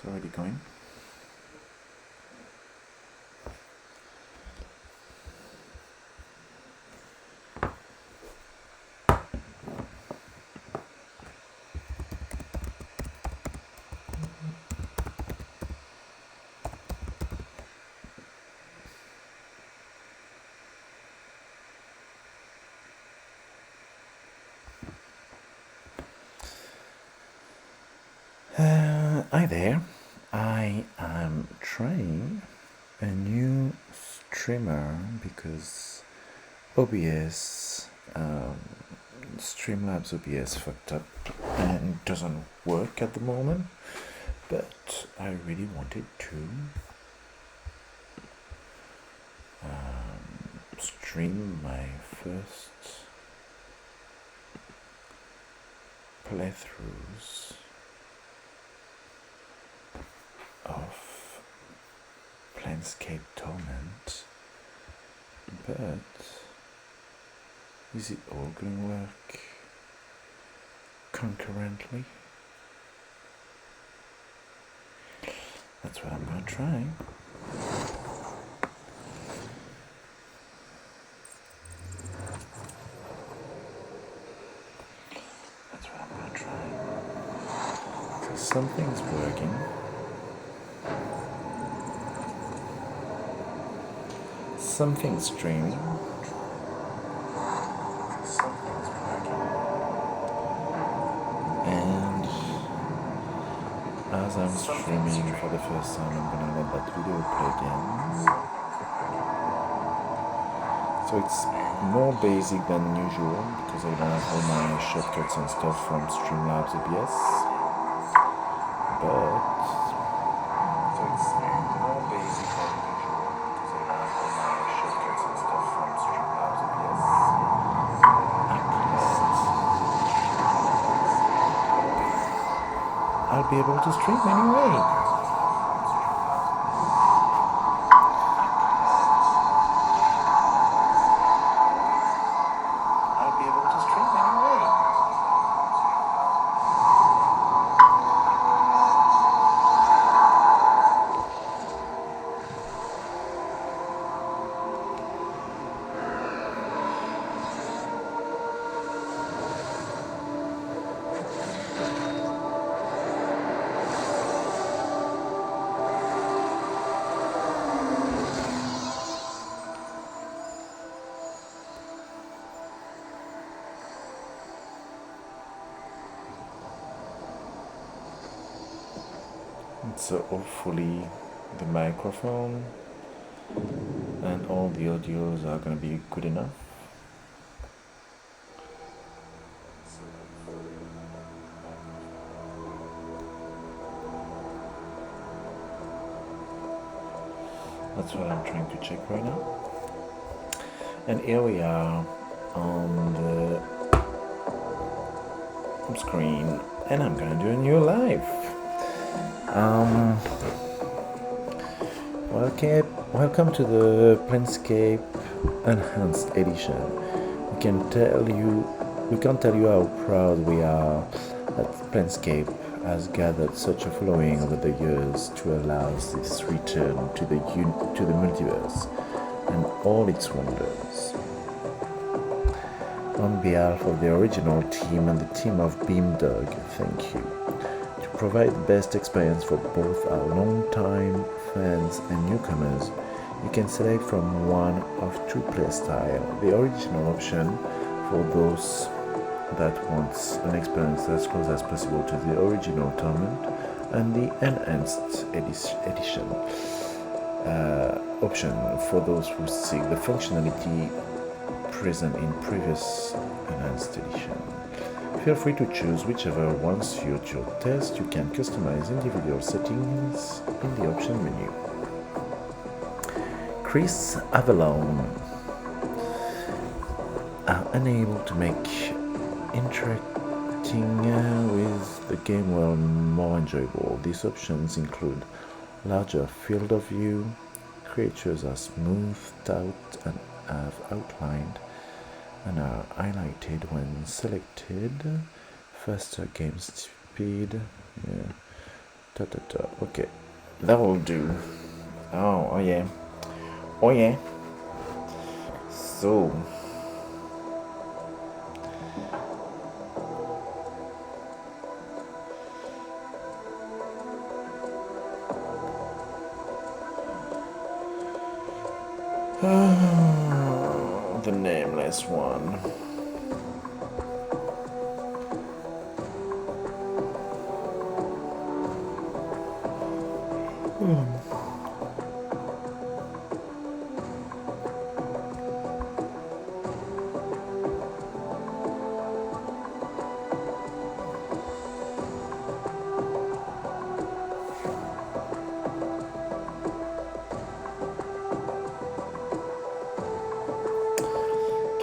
already going. Hi there. I am trying a new streamer because OBS, Streamlabs OBS fucked up and doesn't work at the moment, but I really wanted to stream my first playthroughs of Planescape Torment, but is it all going to work concurrently? That's what I'm going to try. That's what I'm going to try. So something's working. Something's streaming. Something's working. And as I'm streaming for the first time, I'm gonna let that video play again. So it's more basic than usual because I don't have all my shortcuts and stuff from Streamlabs OBS. But so it's more basic than usual because I don't have all my shortcuts and stuff from Streamlabs OBS. At least I'll be able to stream anyway. So hopefully the microphone and all the audios are going to be good enough. That's what I'm trying to check right now. And here we are on the screen, and I'm going to do a new live. Welcome to the Planescape Enhanced Edition. We can't tell you how proud we are that Planescape has gathered such a following over the years to allow this return to the multiverse and all its wonders. On behalf of the original team and the team of Beamdog, thank you. To provide the best experience for both our long-time fans and newcomers, you can select from one of two playstyles: the original option for those that wants an experience as close as possible to the original Torment, and the enhanced edition option for those who seek the functionality present in previous enhanced edition. Feel free to choose whichever one suits your taste. You can customize individual settings in the option menu. Chris Avalon are unable to make interacting with the game world more enjoyable. These options include larger field of view, creatures are smoothed out and have outlined and are highlighted when selected, faster game speed, Okay, that will do. Oh yeah. Oh yeah. So the nameless one.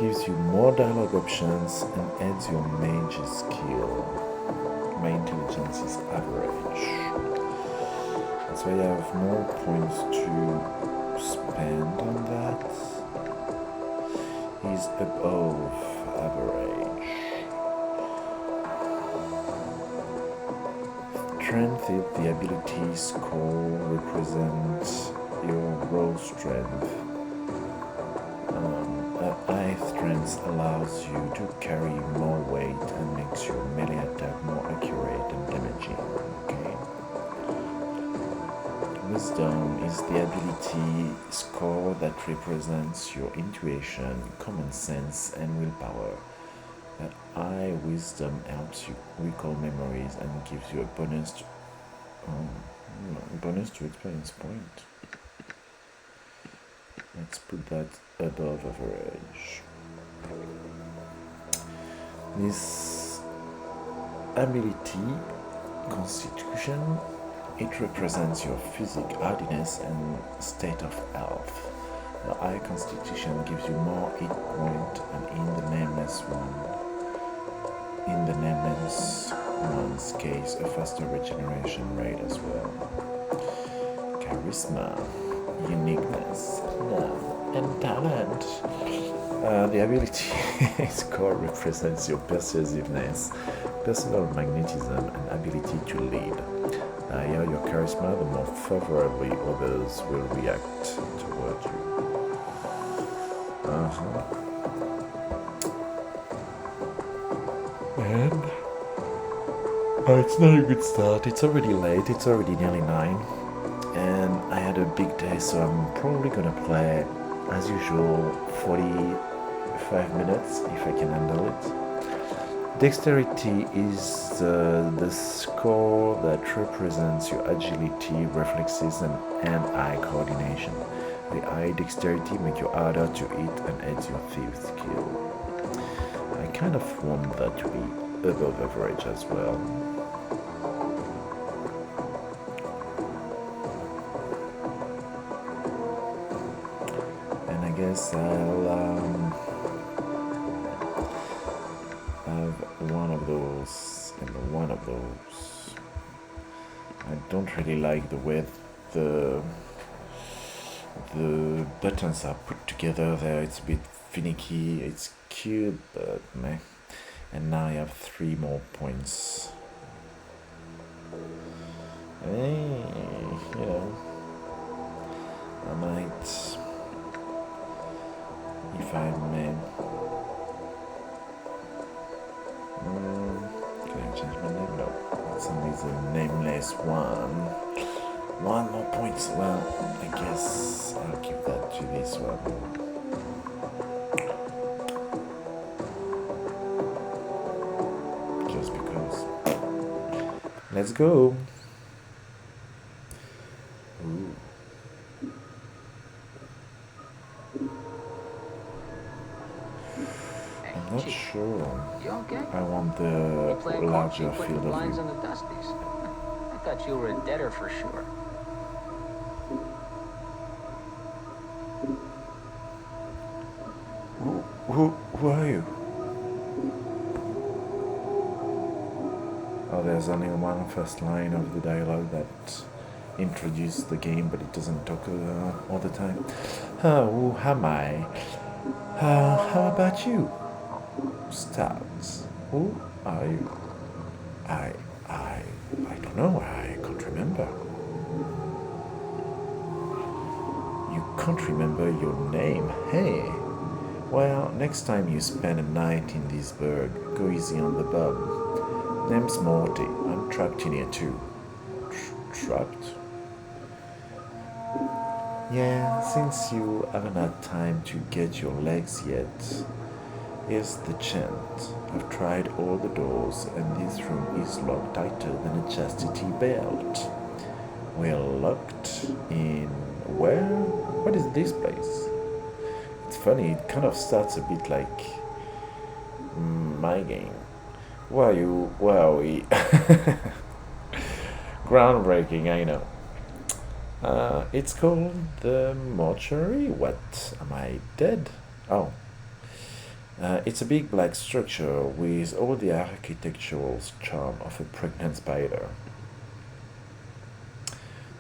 Gives you more dialogue options and adds your mage's skill. My intelligence is average. So I have more points to spend on that. Is above average. Strength is the ability score represents your raw strength. High strength allows you to carry more weight and makes your melee attack more accurate and damaging. Okay. Wisdom is the ability score that represents your intuition, common sense, and willpower. High wisdom helps you recall memories and gives you a bonus to experience point. Let's put that above average. This ability, Constitution, it represents your physique, hardiness, and state of health. The high Constitution gives you more hit point, and in the nameless one's case, a faster regeneration rate as well. Charisma, uniqueness, and talent. The ability score represents your persuasiveness, personal magnetism, and ability to lead. The higher your charisma, the more favorably others will react toward you. And it's not a good start. It's already late. It's already nearly 9. And I had a big day, so I'm probably gonna play, as usual, 45 minutes if I can handle it. Dexterity is the score that represents your agility, reflexes, and eye coordination. The high dexterity makes you harder to hit and adds your thief skill. I kind of want that to be above average as well. And I guess I'll have one of those and one of those. I don't really like the way the buttons are put together there. It's a bit finicky. It's cute, but meh. And now I have 3 more points. Hey, you know, I might, if I may. Can I change my name? No, it's only the nameless one. 1 more points. Well, I guess I'll give that to this one. Just because. Let's go. Ooh. I'm not sure. I want the larger field of view. I thought you were a debtor for sure. Who are you? Oh, there's only one first line of the dialogue that introduced the game, but it doesn't talk all the time. Who am I? How about you? Stars. Who are you? I don't know. I can't remember. can't remember your name. Hey. Well, next time you spend a night in this burg, go easy on the bum. Name's Morty. I'm trapped in here too. Trapped? Yeah, since you haven't had time to get your legs yet, here's the chant. I've tried all the doors, and this room is locked tighter than a chastity belt. We're locked in where? What is this place? It's funny, it kind of starts a bit like my game. Wow, we groundbreaking, I know. It's called the mortuary. What? Am I dead? Oh. It's a big black structure with all the architectural charm of a pregnant spider.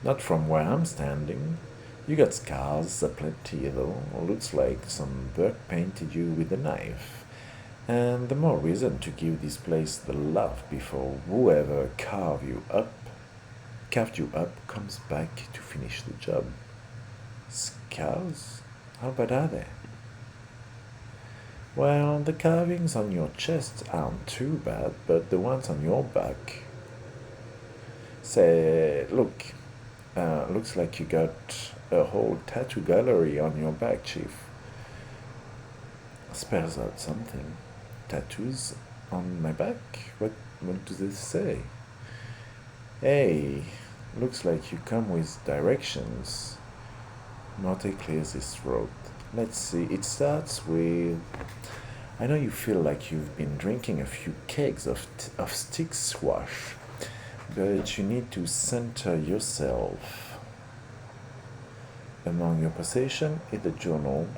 Not from where I'm standing. You got scars aplenty though. Looks like some bird painted you with a knife. And the more reason to give this place the love before whoever carved you up comes back to finish the job. Scars? How bad are they? Well, the carvings on your chest aren't too bad, but the ones on your back. Say, look, looks like you got a whole tattoo gallery on your back, Chief. Spells out something. Tattoos on my back? What does this say? Hey, looks like you come with directions. Morte clears his throat. Let's see, it starts with... I know you feel like you've been drinking a few kegs of stick squash, but you need to center yourself. Among your possession is the journal.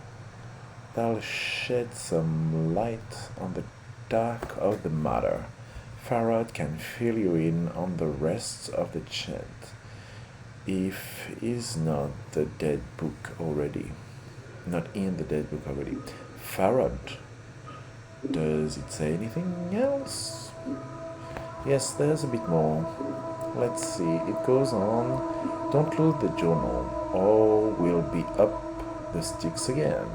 That'll shed some light on the dark of the matter. Farad can fill you in on the rest of the chant, if he's not the dead book already. Not in the dead book already. Farad. Does it say anything else? Yes, there's a bit more. Let's see. It goes on. Don't lose the journal, or we'll be up the sticks again.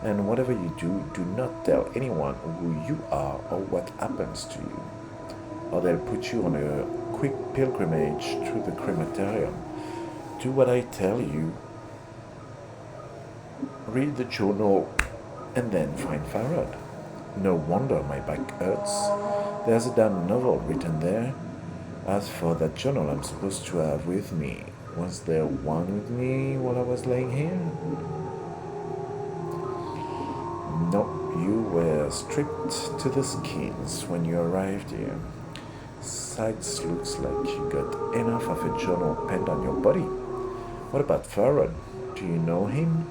And whatever you do, do not tell anyone who you are or what happens to you, or they'll put you on a quick pilgrimage through the crematorium. Do what I tell you. Read the journal and then find Farad. No wonder my back hurts. There's a damn novel written there. As for that journal I'm supposed to have with me, was there one with me while I was laying here? No, you were stripped to the skins when you arrived here. Sights looks like you got enough of a journal penned on your body. What about Farad? Do you know him?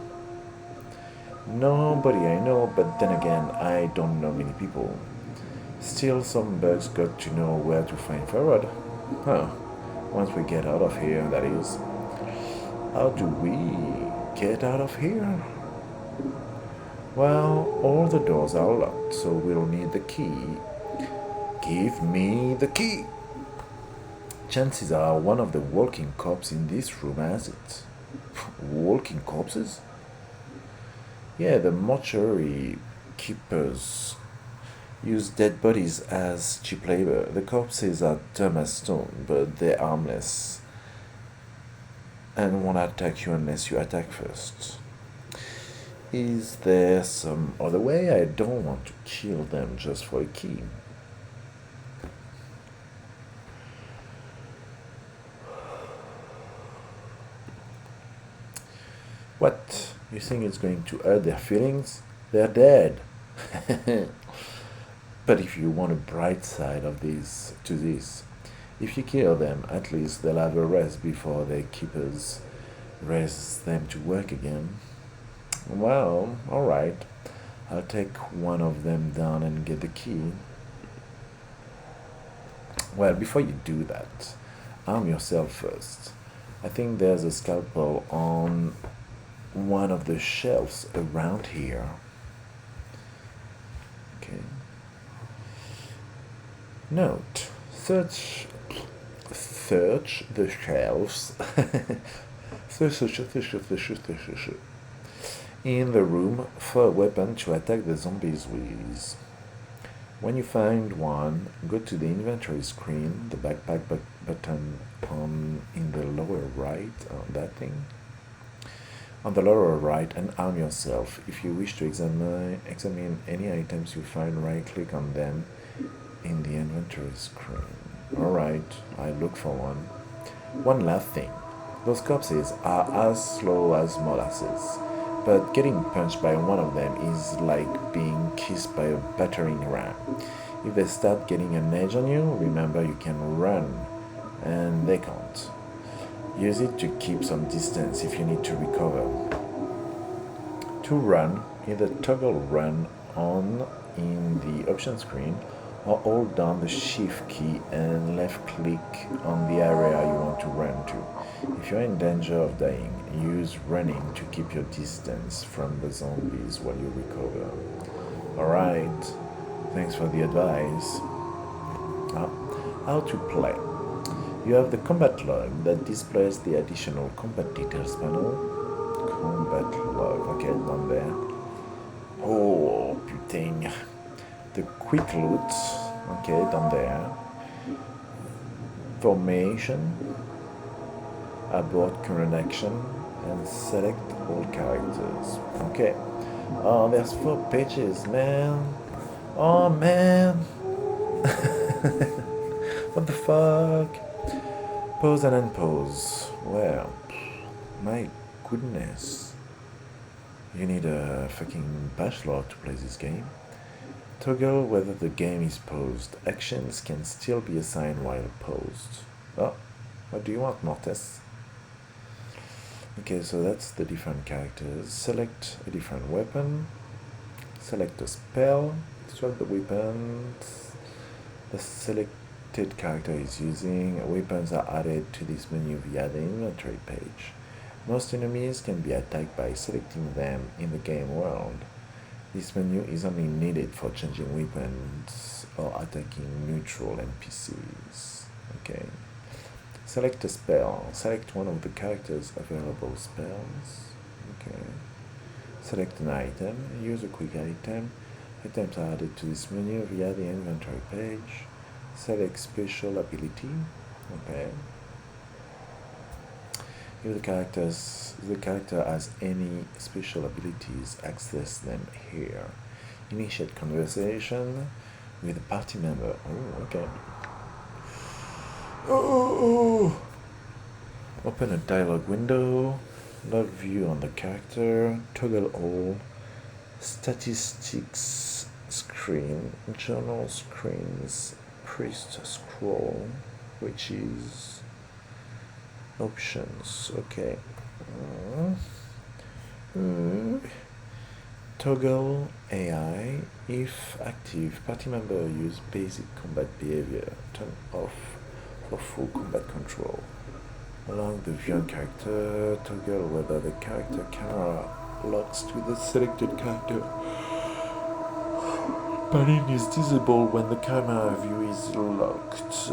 Nobody I know, but then again, I don't know many people. Still, some bugs got to know where to find Farad. Huh. Once we get out of here, that is. How do we get out of here? Well, all the doors are locked, so we'll need the key. Give me the key! Chances are one of the walking corpses in this room has it. Walking corpses? Yeah, the mortuary keepers use dead bodies as cheap labor. The corpses are dumb as stone, but they're harmless and won't attack you unless you attack first. Is there some other way? I don't want to kill them just for a key. What? You think it's going to hurt their feelings? They're dead. But if you want a bright side of this, if you kill them, at least they'll have a rest before their keepers raise them to work again. Well, alright. I'll take one of them down and get the key. Well, before you do that, arm yourself first. I think there's a scalpel on one of the shelves around here. Okay. Note, search the shelves In the room for a weapon to attack the zombies with. When you find one, go to the inventory screen, the backpack button in the lower right, on that thing, on the lower right, and arm yourself. If you wish to examine any items you find, right click on them in the inventory screen. Alright, I look for one. One last thing, those corpses are as slow as molasses, but getting punched by one of them is like being kissed by a battering ram. If they start getting an edge on you, remember you can run, and they can't. Use it to keep some distance if you need to recover. To run, either toggle run on in the option screen or hold down the shift key and left click on the area you want to run to. If you're in danger of dying, use running to keep your distance from the zombies while you recover. Alright, thanks for the advice. How to play. You have the combat log that displays the additional combat details panel. Combat log, okay, down there. Oh, putain. The quick loot, okay, down there. Formation, abort current action, and select all characters. Okay. Oh, there's 4 pages, man. Oh, man. What the fuck? Pause and unpause. Well, my goodness. You need a fucking bachelor to play this game. Toggle whether the game is paused. Actions can still be assigned while paused. Oh, what do you want, Mortis? Okay, so that's the different characters. Select a different weapon. Select a spell. Swap the weapons. The selected character is using. Weapons are added to this menu via the inventory page. Most enemies can be attacked by selecting them in the game world. This menu is only needed for changing weapons or attacking neutral NPCs. Okay. Select a spell. Select one of the character's available spells. Okay. Select an item. Use a quick item. Items are added to this menu via the inventory page. Select special ability. Okay. If the character has any special abilities, access them here. Initiate conversation with a party member. Oh, okay. Oh. Open a dialog window. Log view on the character. Toggle all. Statistics screen. Journal screens. Priest scroll, which is options. Okay. Toggle AI. If active, party member use basic combat behavior. Turn off for full combat control. Along the view on character, toggle whether the character camera locks to the selected character. Panning is disabled when the camera view is locked.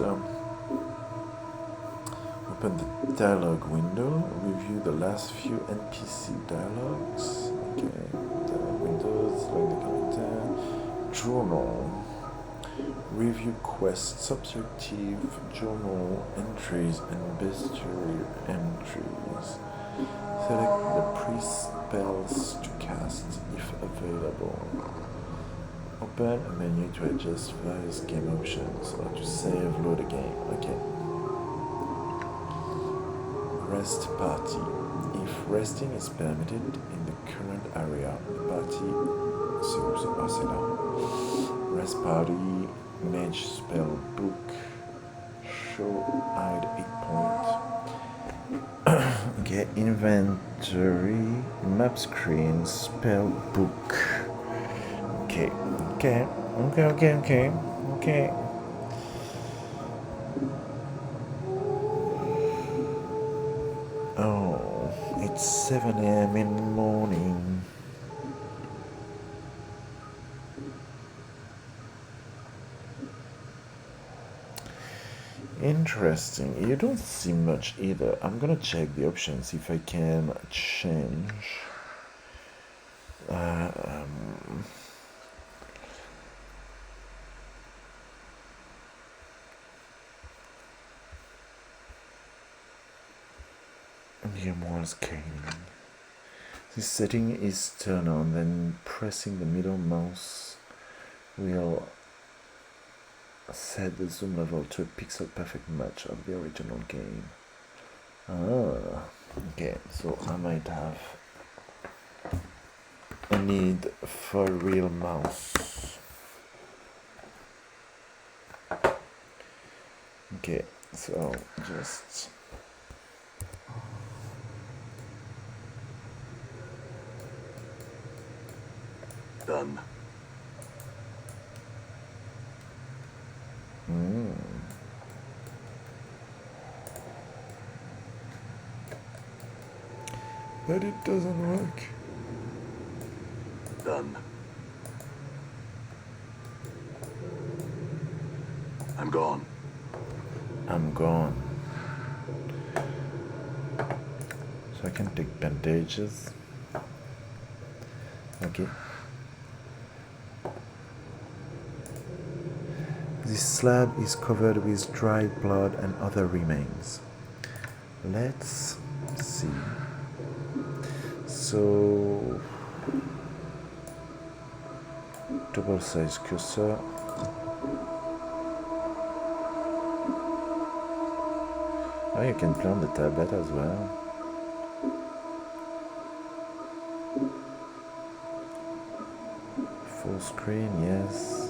Open the dialog window, review the last few NPC dialogues. Okay, dialog window, select the character. Journal. Review quests, objective, journal entries, and bestiary entries. Select the pre-spells to cast if available. Open a menu to adjust various game options or to save load a game. Okay. Rest party. If resting is permitted in the current area, the party rest party, mage spell book, show hide 8 point. Okay, inventory, map screen, spell book. Okay. Oh, it's 7 a.m. in the morning. Interesting. You don't see much either. I'm gonna check the options if I can change. More scaling. This setting is turned on, then pressing the middle mouse will set the zoom level to a pixel perfect match of the original game. Ah, okay, so I might have a need for a real mouse. Okay, so just done. But it doesn't work. Done. I'm gone. I'm gone. So I can take bandages. Okay. This slab is covered with dried blood and other remains. Let's see. So, double size cursor. Oh, you can play on the tablet as well. Full screen, yes.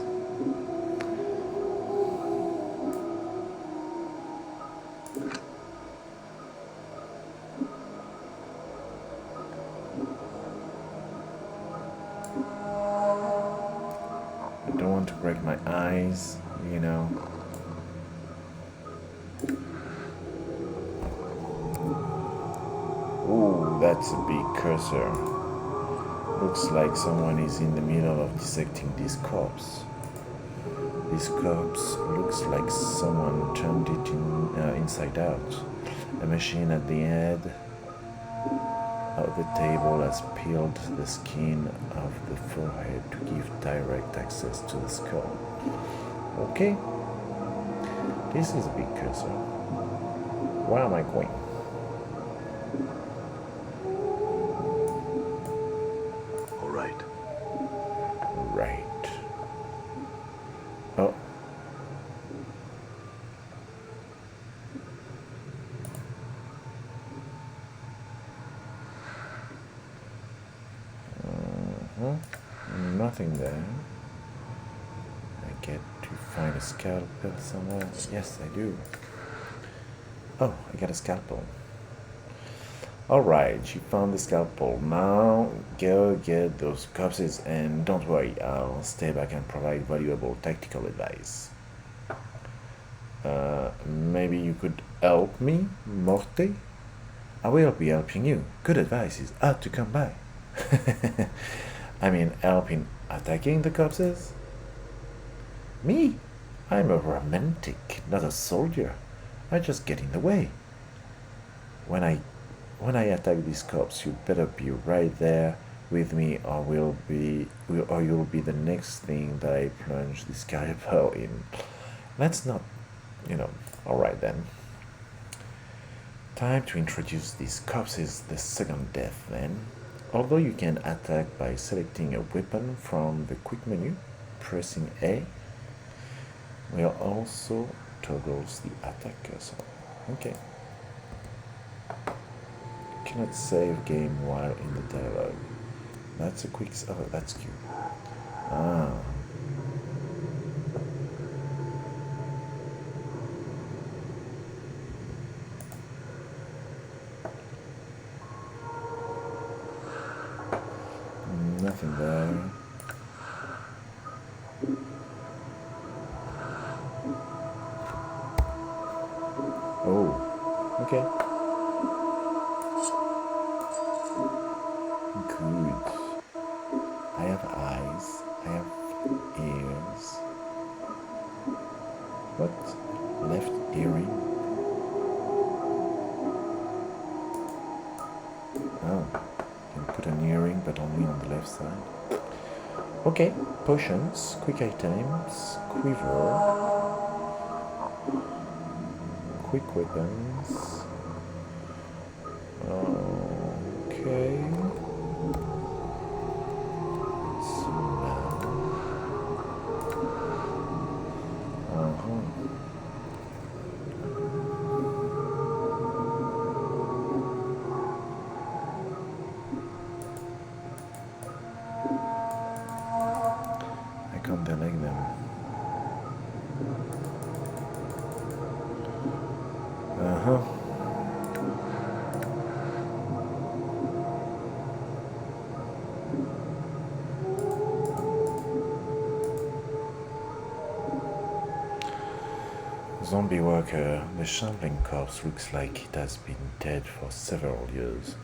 I don't want to break my eyes, you know. Ooh, that's a big cursor. Looks like someone is in the middle of dissecting this corpse. This corpse looks like someone turned it inside out. A machine at the head of the table has peeled the skin of the forehead to give direct access to the skull. Okay, this is a big cursor. Where am I going? All right. Right. Oh. Nothing there. I get to find a scalpel somewhere. Yes, I do. Oh, I got a scalpel. Alright, you found the scalpel. Now go get those corpses and don't worry, I'll stay back and provide valuable tactical advice. Maybe you could help me, Morte? I will be helping you. Good advice is hard to come by. I mean, help in attacking the corpses? Me? I'm a romantic, not a soldier. I just get in the way. When I attack this corpse, you better be right there with me, or you'll be the next thing that I plunge this scalpel in. Let's not, All right then. Time to introduce these corpses. The second death then. Although you can attack by selecting a weapon from the quick menu, pressing A will also toggles the attack cursor. Okay. Cannot save game while in the dialogue. That's a quick. Oh, that's cute. Ah. Nothing there. Oh, okay. Good. I have eyes. I have ears. What? Left earring? Oh, you can put an earring, but only on the left side. Okay, potions, quick items, quiver, quick weapons. Okay. So now. I can't delete them. Zombie worker, the shambling corpse looks like it has been dead for several years.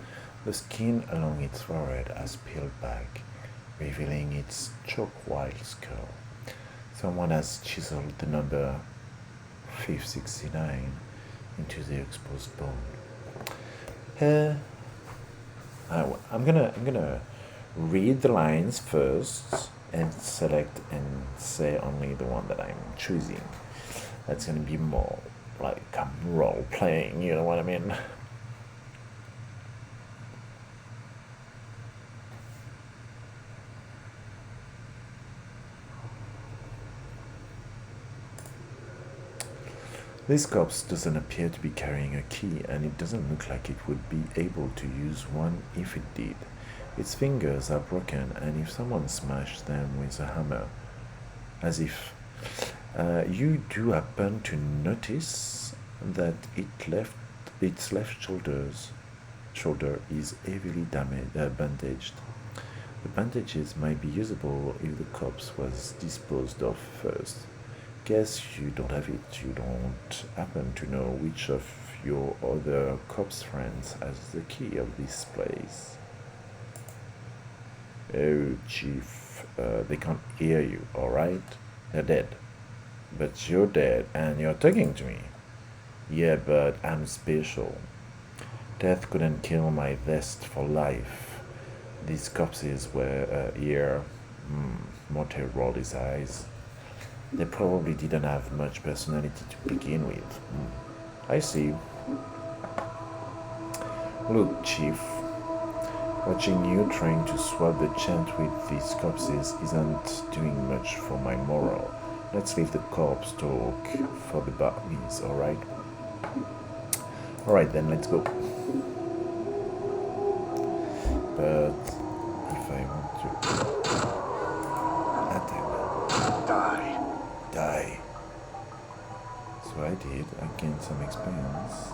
The skin along its forehead has peeled back, revealing its choke-white skull. Someone has chiseled the number 569 into the exposed bone. I'm gonna read the lines first and select and say only the one that I'm choosing. That's gonna be more like I'm role playing, you know what I mean? This corpse doesn't appear to be carrying a key, and it doesn't look like it would be able to use one if it did. Its fingers are broken, and if someone smashed them with a hammer, as if you do happen to notice that its left shoulder is heavily bandaged. The bandages might be usable if the corpse was disposed of first. Guess you don't have it. You don't happen to know which of your other corpse friends has the key of this place. Oh, Chief, they can't hear you, alright? They're dead. But you're dead and you're talking to me. Yeah, but I'm special. Death couldn't kill my zest for life. These corpses were here. Morte rolled his eyes. They probably didn't have much personality to begin with. I see. Look, Chief. Watching you trying to swap the chant with these corpses isn't doing much for my morale. Let's leave the corpse talk for the bodies, alright? Alright then, let's go. But if I want to attack, die. So I did. I gained some experience.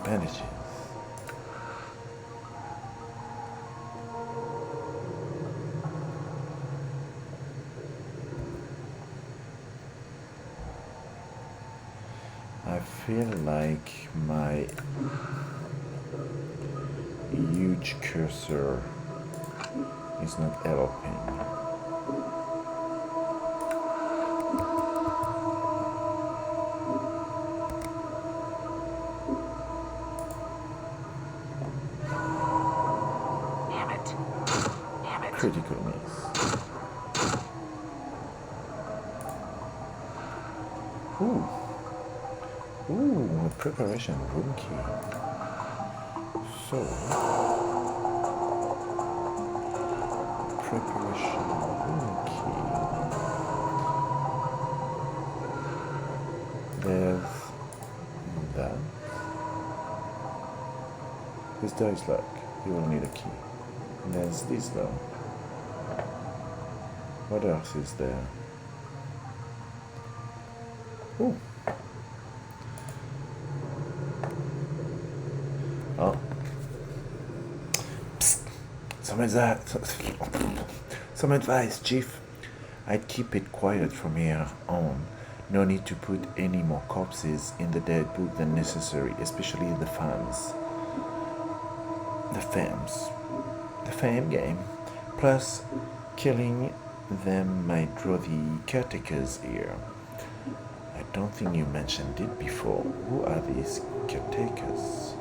Bandages. I feel like my huge cursor is not helping. Critical miss. Ooh, a preparation room key. So, preparation room key. There's that. This door is locked. You will need a key. And there's this door. What else is there? Ooh. Oh. Psst. Some advice, Chief. I'd keep it quiet from here on. No need to put any more corpses in the dead book than necessary, especially the fams. The fam game. Plus, killing them might draw the caretakers here. I don't think you mentioned it before. Who are these caretakers?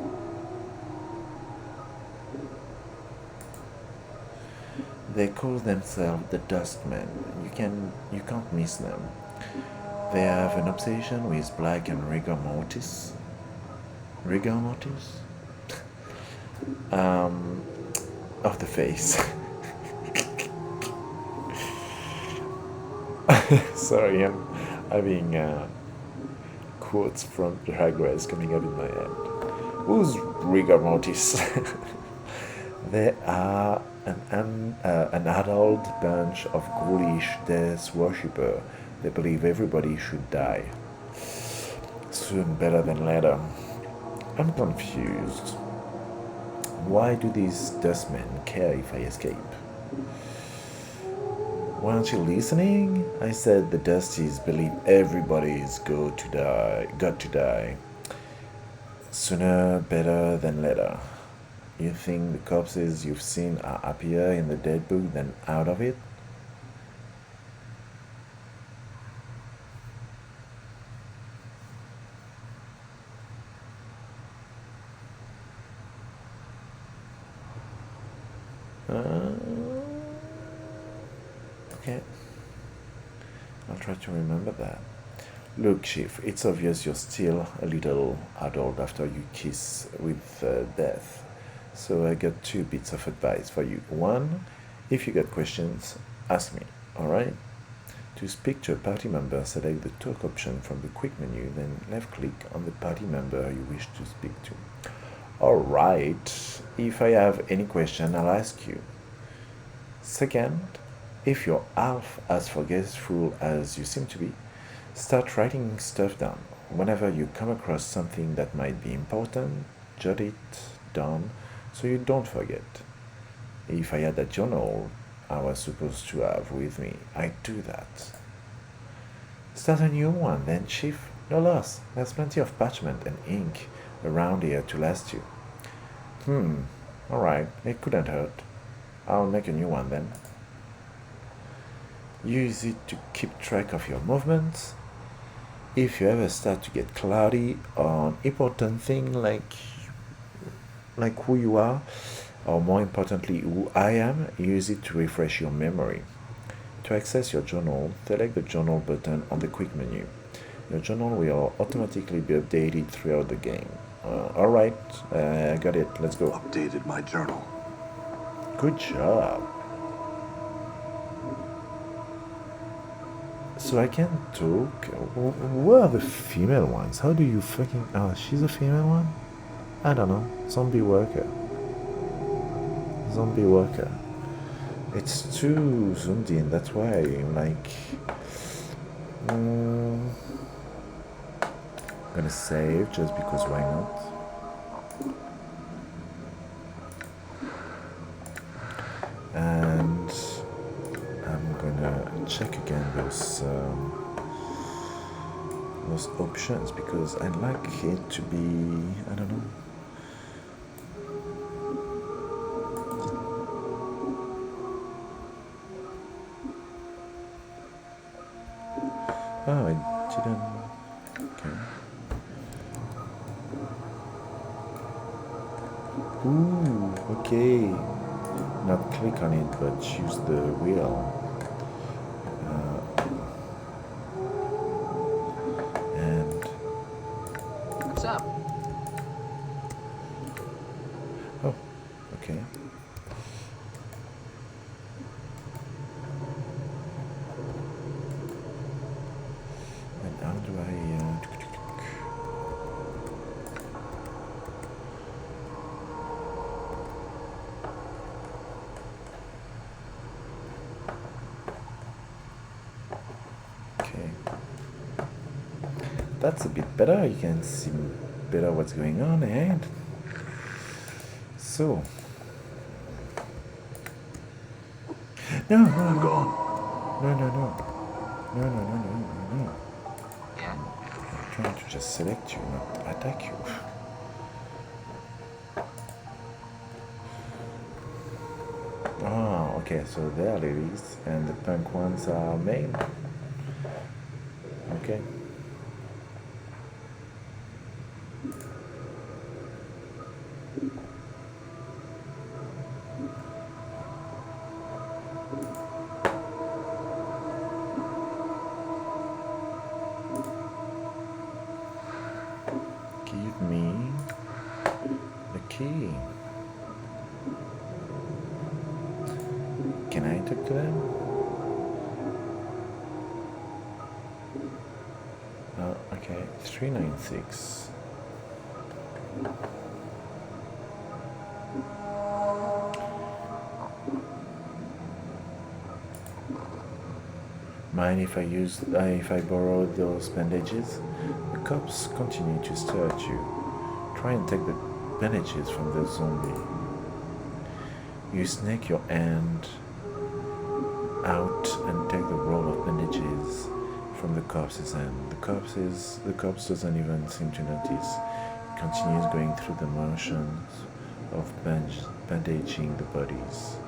They call themselves the Dustmen. You can't miss them. They have an obsession with black and rigor mortis. Rigor mortis? Of the face. Sorry, I'm having quotes from Drag Race coming up in my head. Who's rigor mortis? They are an adult bunch of ghoulish death worshippers. They believe everybody should die. Soon better than later. I'm confused. Why do these dustmen care if I escape? Weren't you listening? I said the Dusties believe everybody's got to die. Sooner better than later. You think the corpses you've seen are happier in the dead book than out of it? Okay. I'll try to remember that. Look, Chief, it's obvious you're still a little adult after you kiss with death. So I got two bits of advice for you. One, if you got questions, ask me, alright? To speak to a party member, select the talk option from the quick menu, then left click on the party member you wish to speak to. Alright, if I have any question, I'll ask you. Second, if you're half as forgetful as you seem to be, start writing stuff down. Whenever you come across something that might be important, jot it down so you don't forget. If I had a journal I was supposed to have with me, I'd do that. Start a new one then, Chief. No loss. There's plenty of parchment and ink around here to last you. Alright, it couldn't hurt. I'll make a new one then. Use it to keep track of your movements. If you ever start to get cloudy on important thing like who you are, or more importantly who I am, use it to refresh your memory. To access your journal, select the journal button on the quick menu. Your journal will automatically be updated throughout the game. Alright, got it, let's go. Updated my journal. Good job. So I can talk. Who are the female ones? How do you fucking... Oh, she's a female one? I don't know. Zombie worker. Zombie worker. It's too zoomed in, that's why I'm like... I'm gonna save just because why not? And I'm gonna check again those options because I'd like it to be, I don't know. Oh, I didn't. Okay. Ooh, okay. Not click on it, but use the wheel. And What's up? oh, okay. And how do I? Okay, that's a bit better. You can see better what's going on, and so no, no, I'm no, gone. no, no, no, no, no, no, no, no, no. Yeah. I'm trying to just select you, not attack you. Ah, Okay, so they are ladies, and the punk ones are men. Okay. Give me the key. Can I talk to them? Okay, 396. Mind if I borrow those bandages? The cops continue to stare at you. Try and take the bandages from the zombie. You snake your hand out and take the roll of bandages from the corpse's hand. The corpse doesn't even seem to notice. It continues going through the motions of bandaging the bodies.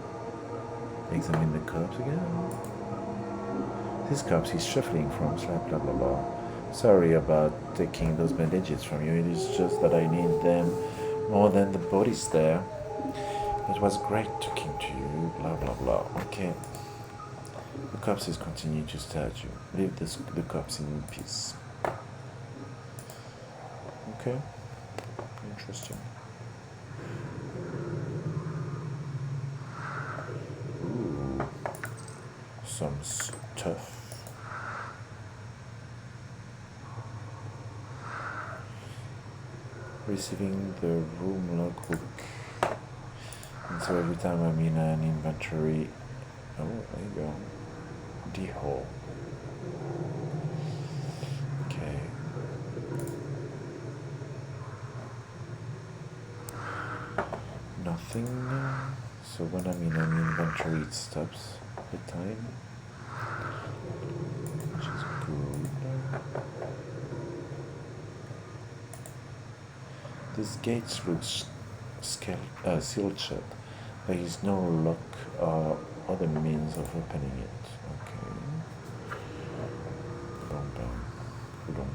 Examine the corpse again. This corpse is shuffling from slap blah blah blah. Sorry about taking those bandages from you. It is just that I need them more than the bodies there. It was great talking to you. Blah blah blah. Okay. The corpses continue to stare at you. Leave the corpse in peace. Okay. Interesting. Ooh. Some stuff. Receiving the room logbook. And so every time I'm in an inventory, oh, there you go. D-hole. Okay. Nothing. So when I'm in an inventory, it stops the time, which is good. This gate looks sealed shut. There is no lock or other means of opening it. Okay. Hold on.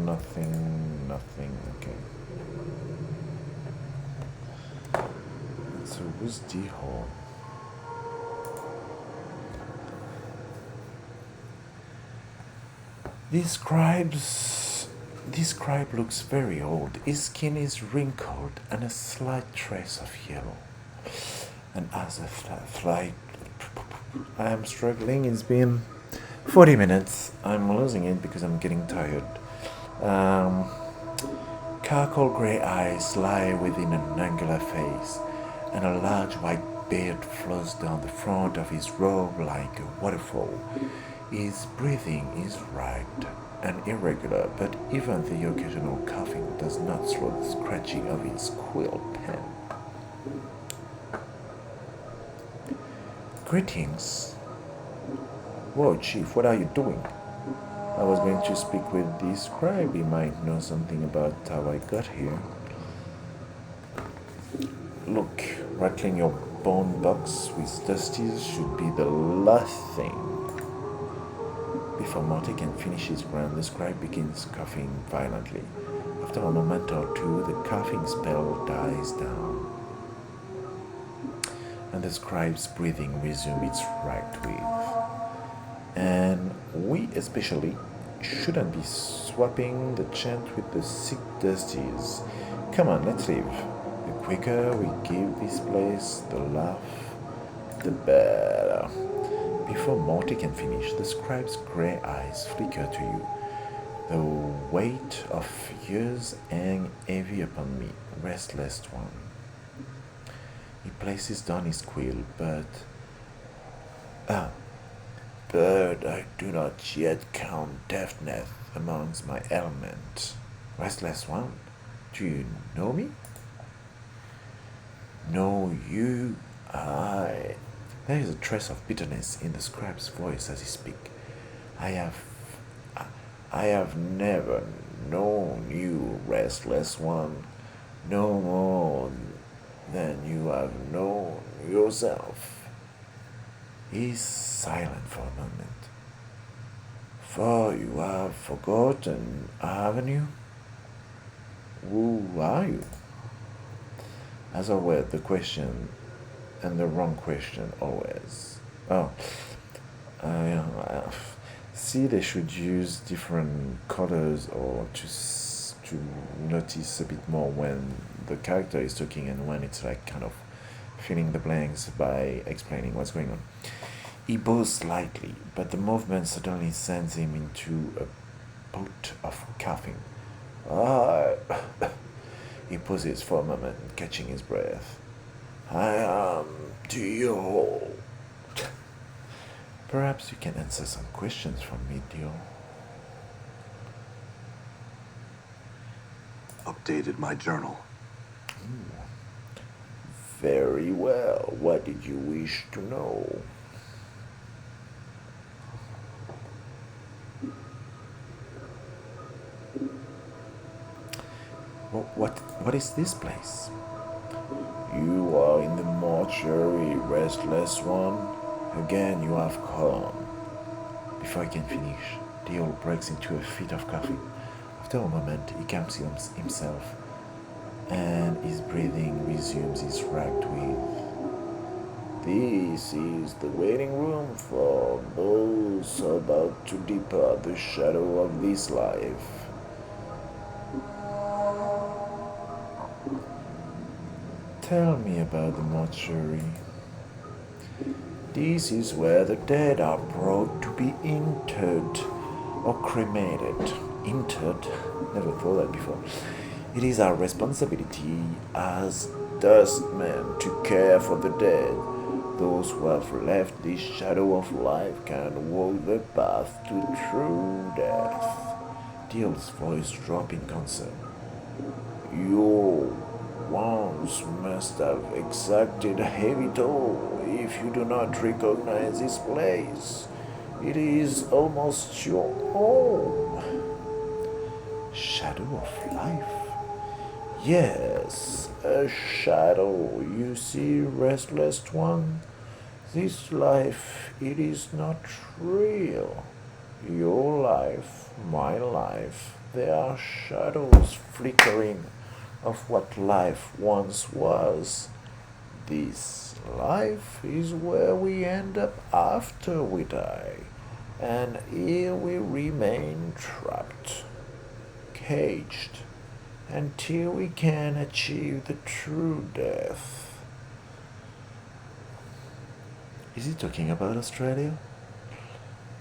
Nothing. Okay. So where's D-hole? This scribe looks very old. His skin is wrinkled and a slight trace of yellow. And as a flight, I am struggling. It's been 40 minutes. I'm losing it because I'm getting tired. Charcoal grey eyes lie within an angular face, and a large white beard flows down the front of his robe like a waterfall. His breathing is ragged and irregular, but even the occasional coughing does not slow the scratching of his quill pen. Greetings. Whoa, Chief, what are you doing? I was going to speak with the scribe. He might know something about how I got here. Look, rattling your bone box with dusties should be the last thing. Before Morty can finish his grand, the scribe begins coughing violently. After a moment or two, the coughing spell dies down, and the scribe's breathing resumes its ragged width. And we especially shouldn't be swapping the chant with the sick dusties. Come on, let's leave. The quicker we give this place the laugh, the better. Before Morty can finish, the scribe's grey eyes flicker to you. The weight of years hang heavy upon me, restless one. He places down his quill, but I do not yet count deafness amongst my ailments. Restless one, do you know me? Know you? Aye. There is a trace of bitterness in the scribe's voice as he speaks. I have, I have never known you, restless one, no more than you have known yourself. He's silent for a moment. For you have forgotten, haven't you? Who are you? As always, the question and the wrong question always. Oh, see, they should use different colors or to notice a bit more when the character is talking and when it's like kind of filling the blanks by explaining what's going on. He bows slightly, but the movement suddenly sends him into a bout of coughing. Ah, he pauses for a moment, catching his breath. I am Dio. Perhaps you can answer some questions from me, Dio. Updated my journal. Very well. What did you wish to know? What is this place? You are in the mortuary, restless one. Again, you have come. Before I can finish, Dio breaks into a fit of coughing. After a moment, he calms himself, and his breathing resumes his ragged width. This is the waiting room for those about to depart the shadow of this life. Tell me about the mortuary. This is where the dead are brought to be interred or cremated. Interred? Never thought that before. It is our responsibility as dustmen to care for the dead. Those who have left this shadow of life can walk the path to true death. Dio's voice dropped in concern. Your wounds must have exacted a heavy toll if you do not recognize this place. It is almost your home. Shadow of life? Yes, a shadow, you see, restless one. This life, it is not real. Your life, my life, they are shadows flickering of what life once was. This life is where we end up after we die, and here we remain trapped, caged, until we can achieve the true death. Is he talking about Australia?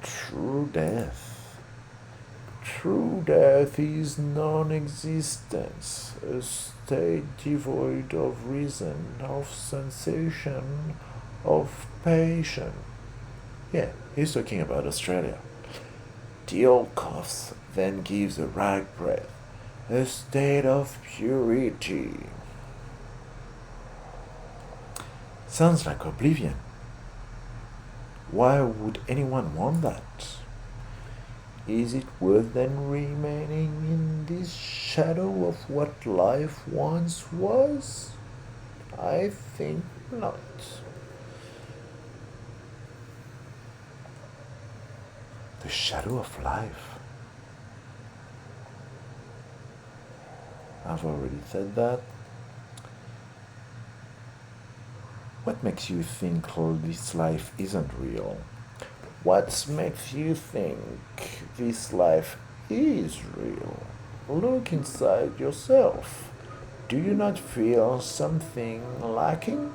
True death. True death is non-existence, a state devoid of reason, of sensation, of passion. Yeah, he's talking about Australia. Dio coughs, then gives a rag breath, a state of purity. Sounds like oblivion. Why would anyone want that? Is it worth then remaining in this shadow of what life once was? I think not. The shadow of life. I've already said that. What makes you think all this life isn't real? What makes you think this life is real? Look inside yourself. Do you not feel something lacking?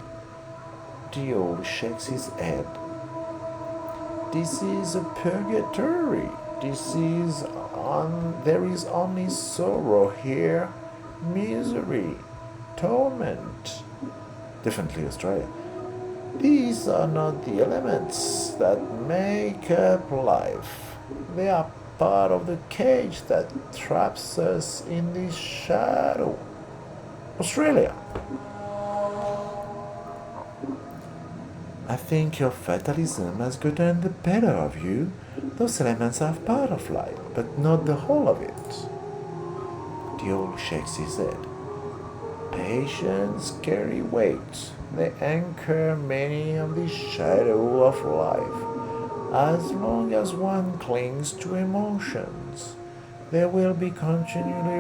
Dio shakes his head. This is a purgatory. There is only sorrow here, misery, torment. Definitely Australia. These are not the elements that make up life. They are part of the cage that traps us in this shadow. Australia. I think your fatalism has gotten the better of you. Those elements are part of life, but not the whole of it. The owl shakes his head. Patience carry weight. They anchor many of the shadow of life. As long as one clings to emotions, they will be continually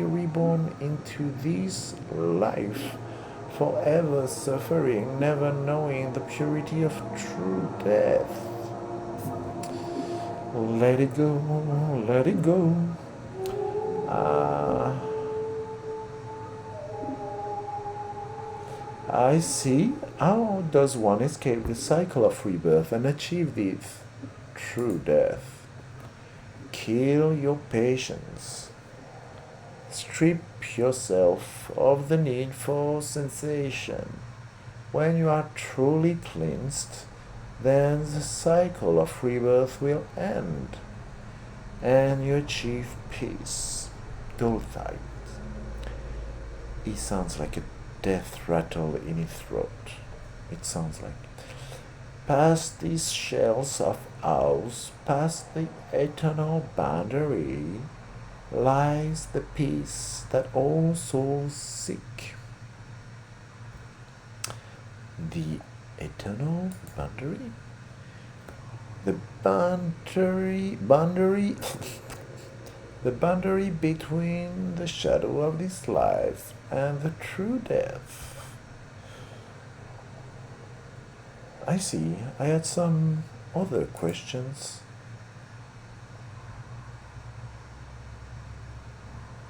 reborn into this life, forever suffering, never knowing the purity of true death. Let it go, let it go. Ah, I see. How does one escape the cycle of rebirth and achieve this true death? Kill your patience. Strip yourself of the need for sensation. When you are truly cleansed, then the cycle of rebirth will end, and you achieve peace. Dolthite. He sounds like a death rattle in his throat. It sounds like. Past these shells of ours, past the eternal boundary, lies the peace that all souls seek. The eternal boundary? The boundary, the boundary between the shadow of this life and the true death. I see. I had some other questions.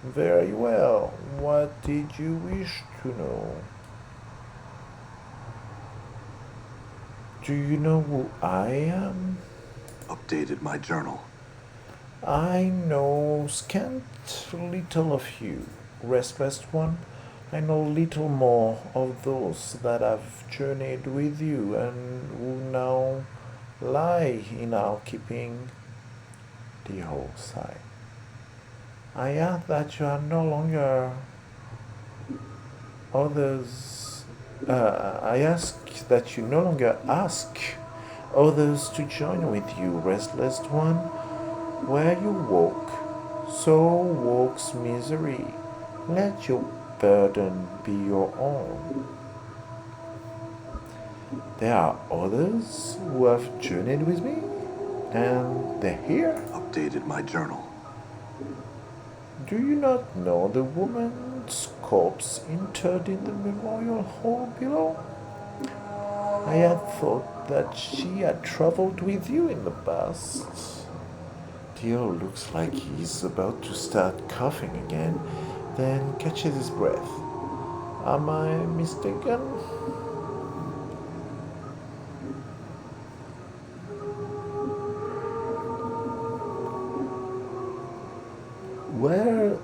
Very well. What did you wish to know? Do you know who I am? Updated my journal. I know scant little of you, restless one. I know little more of those that have journeyed with you and who now lie in our keeping. The whole sigh. I ask that you are no longer others. I ask that you no longer ask others to join with you, restless one. Where you walk, so walks misery. Let your burden be your own. There are others who have journeyed with me, and they're here. Updated my journal. Do you not know the woman's corpse interred in the memorial hall below? I had thought that she had traveled with you in the past. Theo looks like he's about to start coughing again, then catches his breath. Am I mistaken? Where?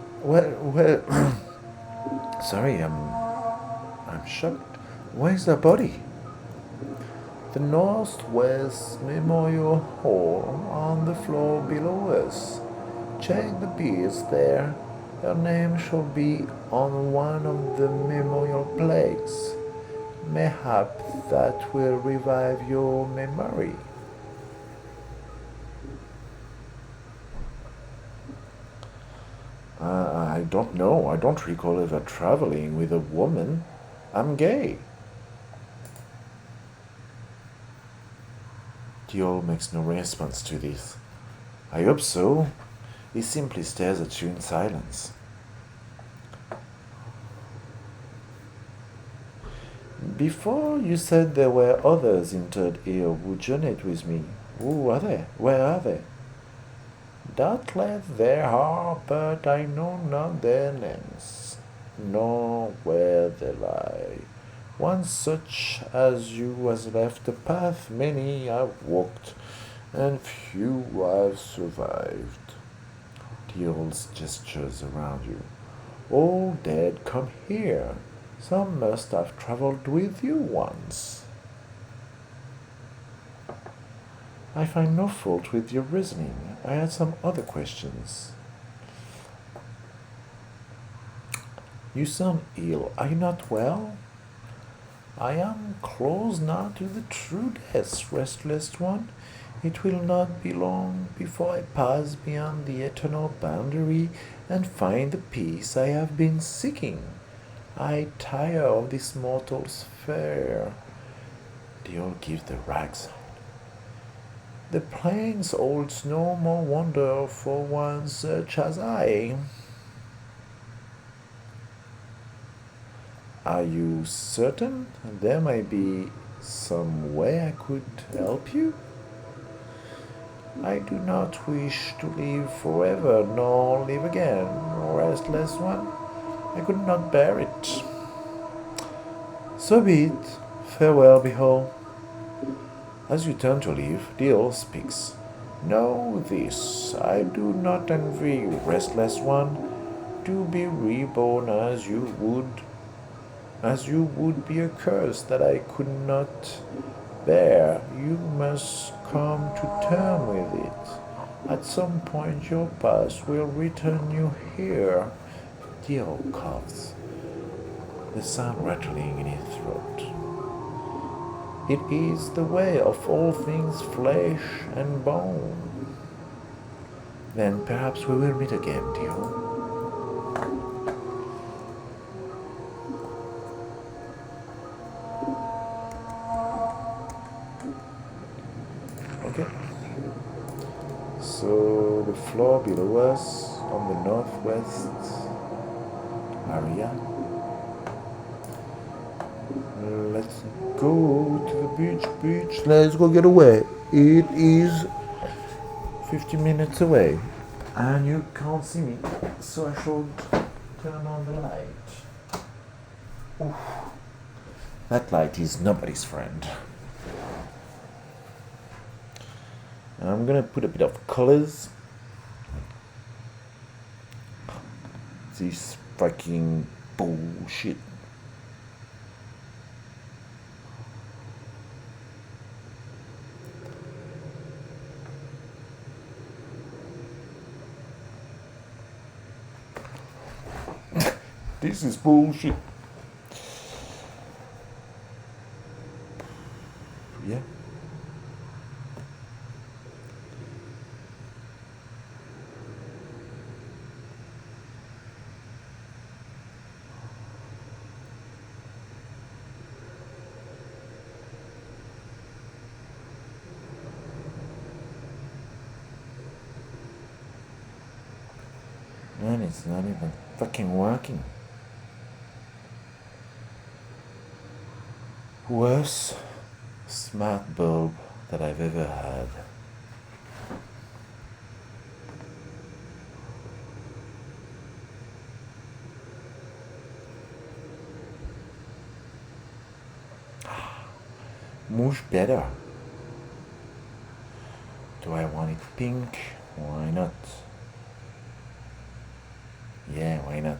Sorry, I'm shocked. Where's the body? The Northwest Memorial Hall on the floor below us. Check the bills there. Your name shall be on one of the memorial plaques. Mayhap that will revive your memory. I don't know. I don't recall ever traveling with a woman. I'm gay. Diol makes no response to this. I hope so. He simply stares at you in silence. Before you said there were others interred here who journeyed with me. Who are they? Where are they? Doubtless there are, but I know not their names, nor where they lie. One such as you has left the path many have walked, and few have survived. The old gestures around you. All dead come here. Some must have traveled with you once. I find no fault with your reasoning. I had some other questions. You sound ill. Are you not well? I am close now to the true death, restless one. It will not be long before I pass beyond the eternal boundary and find the peace I have been seeking. I tire of this mortal sphere. They all give the rags. The plains holds no more wonder for one such as I. Are you certain there might be some way I could help you? I do not wish to live forever nor live again, restless one. I could not bear it. So be it. Farewell, behold. As you turn to leave, the owl speaks. Know this, I do not envy you, restless one, to be reborn as you would be a curse that I could not bear. You must come to terms with it. At some point your past will return you here. The owl coughs, the sound rattling in his throat. It is the way of all things flesh and bone. Then perhaps we will meet again, dear. Okay. So the floor below us on the northwest area. Let's go to the beach. Let's go get away. It is 50 minutes away. And you can't see me, so I should turn on the light. Oof. That light is nobody's friend. I'm gonna put a bit of colors. This fucking bullshit. This is bullshit. Yeah. Man, it's not even fucking working. Worst smart bulb that I've ever had. Much better. Do I want it pink? Why not? Yeah, why not?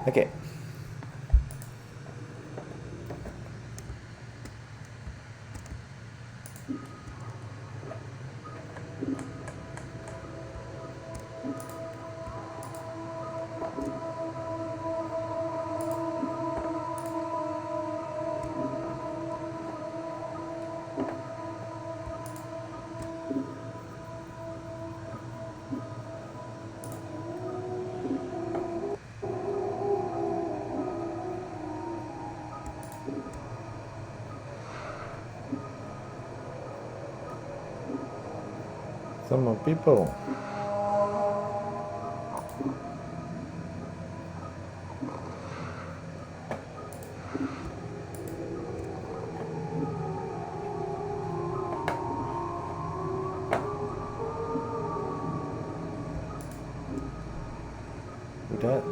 Okay. Some more people. With that.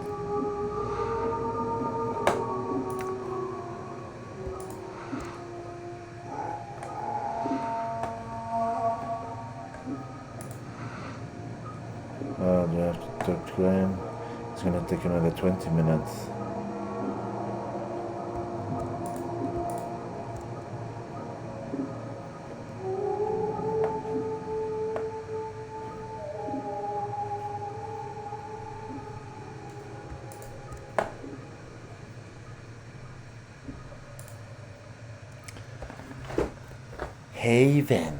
Do I have to talk to him? It's gonna take another 20 minutes. Haven.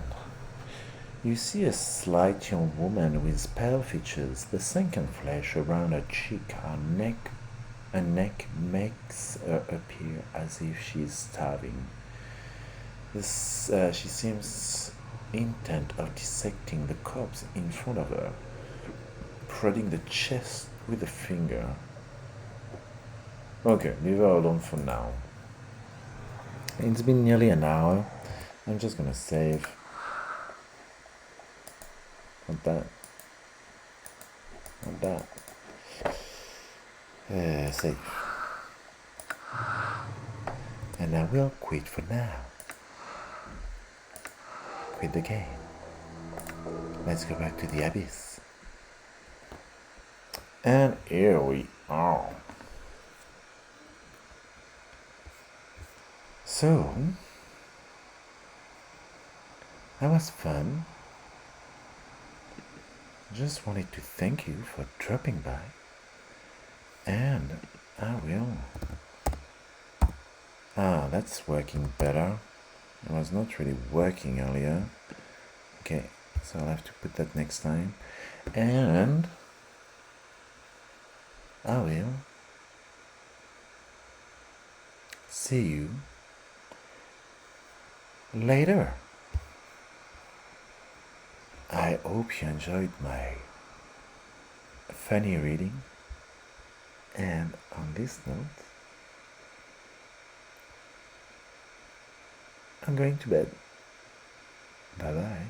You see a slight young woman with pale features, the sunken flesh around her cheek, her neck makes her appear as if she is starving. She seems intent of dissecting the corpse in front of her, prodding the chest with a finger. Okay, leave her alone for now. It's been nearly an hour. I'm just gonna save. Not that. Not that. Save. And I will quit for now. Quit the game. Let's go back to the abyss. And here we are. So, that was fun. Just wanted to thank you for dropping by. And I will. That's working better. It was not really working earlier. Okay, so I'll have to put that next time. And I will see you later. I hope you enjoyed my funny reading. And on this note, I'm going to bed. Bye bye.